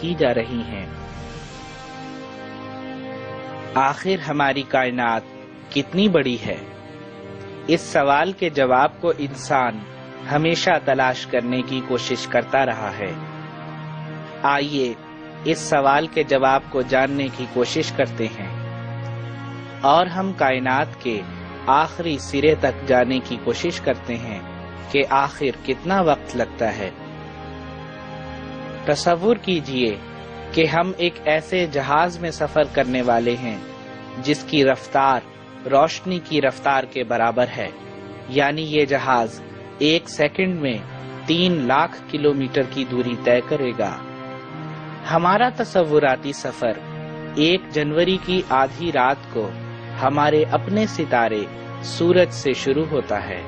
کی جا رہی ہیں۔ آخر ہماری کائنات کتنی بڑی ہے؟ اس سوال کے جواب کو انسان ہمیشہ تلاش کرنے کی کوشش کرتا رہا ہے۔ آئیے اس سوال کے جواب کو جاننے کی کوشش کرتے ہیں، اور ہم کائنات کے آخری سرے تک جانے کی کوشش کرتے ہیں کہ آخر کتنا وقت لگتا ہے۔ تصور کیجئے کہ ہم ایک ایسے جہاز میں سفر کرنے والے ہیں جس کی رفتار روشنی کی رفتار کے برابر ہے، یعنی یہ جہاز 1 سیکنڈ میں 3 لاکھ کلومیٹر کی دوری طے کرے گا۔ ہمارا تصوراتی سفر 1 جنوری کی آدھی رات کو ہمارے اپنے ستارے سورج سے شروع ہوتا ہے۔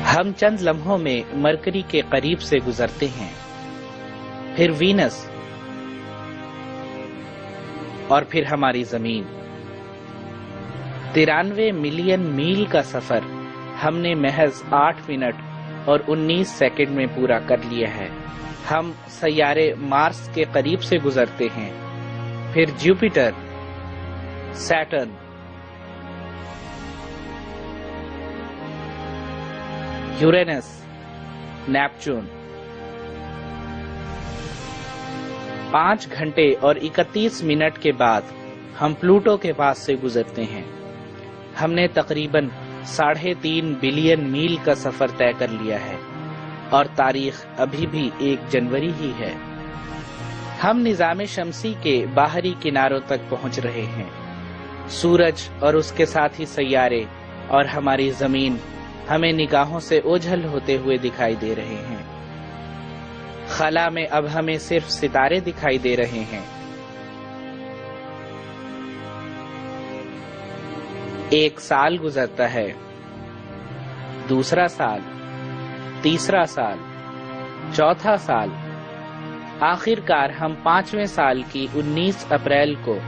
ہم چند لمحوں میں مرکری کے قریب سے گزرتے ہیں، پھر وینس، اور پھر ہماری زمین۔ 93 ملین میل کا سفر ہم نے محض 8 منٹ اور 19 سیکنڈ میں پورا کر لیا ہے۔ ہم سیارے مارس کے قریب سے گزرتے ہیں، پھر جوپیٹر، سیٹرن، یورینس، نیپچون۔ 5 گھنٹے اور 31 منٹ کے بعد ہم پلوٹو کے پاس سے گزرتے ہیں۔ ہم نے تقریباً 3.5 بلین میل کا سفر طے کر لیا ہے، اور تاریخ ابھی بھی 1 جنوری ہی ہے۔ ہم نظام شمسی کے باہری کناروں تک پہنچ رہے ہیں۔ سورج اور اس کے ساتھی سیارے اور ہماری زمین ہمیں نگاہوں سے اوجھل ہوتے ہوئے دکھائی دے رہے ہیں۔ خلا میں اب ہمیں صرف ستارے دکھائی دے رہے ہیں۔ 1 سال گزرتا ہے، دوسرا سال، تیسرا سال، چوتھا سال۔ آخر کار ہم 5ویں سال کی 19 اپریل کو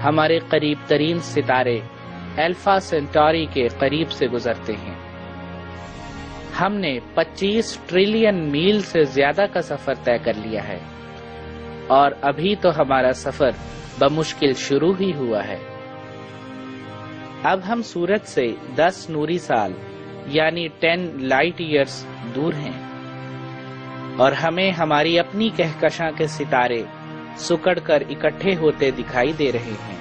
ہمارے قریب ترین ستارے الفا سینٹوری کے قریب سے گزرتے ہیں۔ ہم نے 25 ٹریلین میل سے زیادہ کا سفر طے کر لیا ہے، اور ابھی تو ہمارا سفر بمشکل شروع ہی ہوا ہے۔ اب ہم سورج سے 10 نوری سال یعنی 10 لائٹ ایئرز دور ہیں، اور ہمیں ہماری اپنی کہکشاں کے ستارے سکڑ کر اکٹھے ہوتے دکھائی دے رہے ہیں۔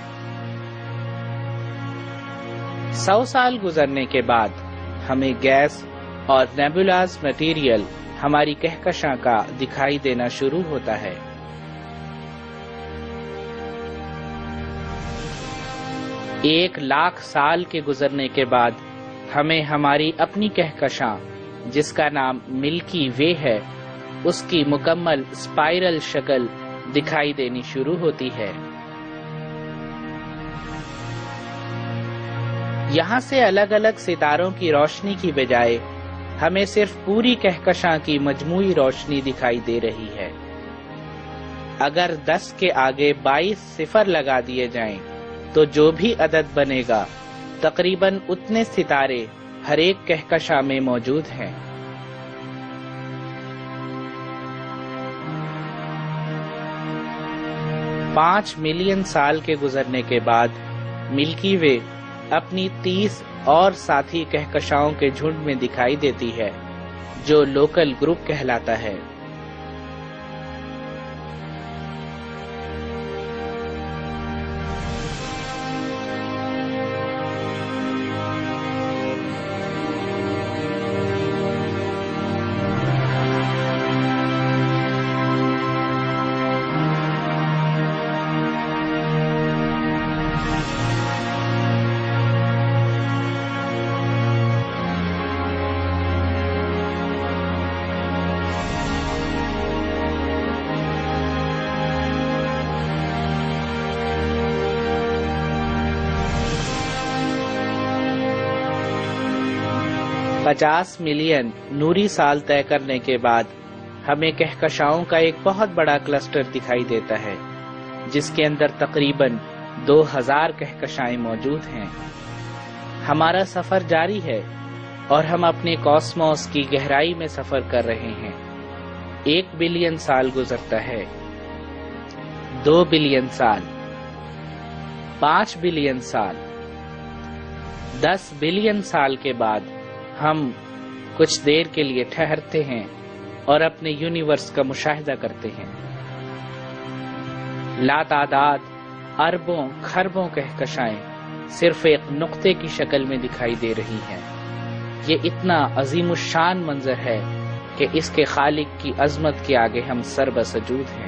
100 سال گزرنے کے بعد ہمیں گیس اور نیبولاز مٹیریل ہماری کہکشاں کا دکھائی دینا شروع ہوتا ہے۔ 1,00,000 سال کے گزرنے کے بعد ہمیں ہماری اپنی کہکشاں، جس کا نام ملکی وے ہے، اس کی مکمل اسپائرل شکل دکھائی دینی شروع ہوتی ہے۔ یہاں سے الگ الگ ستاروں کی روشنی کی بجائے ہمیں صرف پوری کہکشاں کی مجموعی روشنی دکھائی دے رہی ہے۔ اگر 10 کے آگے 22 صفر لگا دیے جائیں تو جو بھی عدد بنے گا تقریباً اتنے ستارے ہر ایک کہکشاں میں موجود ہیں۔ پانچ ملین سال کے گزرنے کے بعد ملکی وے اپنی 30 اور ساتھی کہکشاؤں کے جھنڈ میں دکھائی دیتی ہے، جو لوکل گروپ کہلاتا ہے۔ پچاس ملین نوری سال طے کرنے کے بعد ہمیں کہکشاؤں کا ایک بہت بڑا کلسٹر دکھائی دیتا ہے، جس کے اندر تقریباً 2000 کہکشائیں موجود ہیں۔ ہمارا سفر جاری ہے، اور ہم اپنے کاسموس کی گہرائی میں سفر کر رہے ہیں۔ 1 بلین سال گزرتا ہے، 2 بلین سال، 5 بلین سال، 10 بلین سال کے بعد ہم کچھ دیر کے لیے ٹھہرتے ہیں اور اپنے یونیورس کا مشاہدہ کرتے ہیں۔ لاتعداد اربوں کھربوں کہکشائیں صرف ایک نقطے کی شکل میں دکھائی دے رہی ہیں۔ یہ اتنا عظیم الشان منظر ہے کہ اس کے خالق کی عظمت کے آگے ہم سر بسجود ہیں۔